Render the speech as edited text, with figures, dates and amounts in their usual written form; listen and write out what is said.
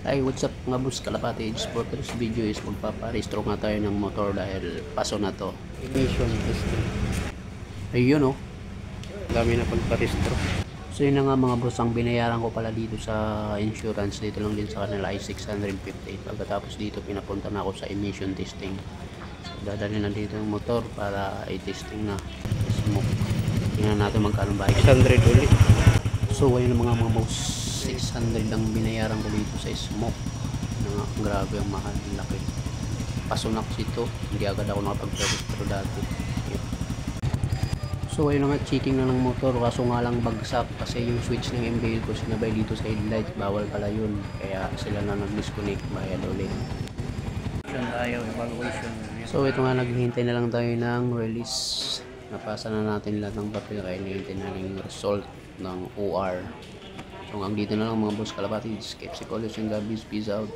Ay, what's up mga boss Kalapati for this video is magpaparestro nga tayo ng motor dahil paso na to. Emission testing. Ayun oh. Dami na pagparestro. So yun na nga mga boss, ang binayaran ko pala dito sa insurance dito lang din sa kanila ay 658. Pagkatapos dito pinapunta na ako sa emission testing. So dadali na dito yung motor para i-testing na smoke. Tingnan natin magkano bayad. 600 ulit. So ayun na mga boss, 600 ang binayaran ko dito sa smoke. Grabe ang mahal, ang laki. Paso na kasi ito, hindi agad ako nakapag-registro dati. Yun. So ayun na nga, checking na ng motor, kaso nga lang bagsak kasi yung switch ng MBL ko sinabay dito sa headlight, bawal pala yun, kaya sila na nag-disconnect, bayad ulit. So ito nga, naghihintay na lang tayo ng release. Napasa na natin lahat ng papel, kaya hinihintay na yung result ng OR. So hanggang dito na lang mga boss Kalapati. Skip si College and Gabis. Peace out.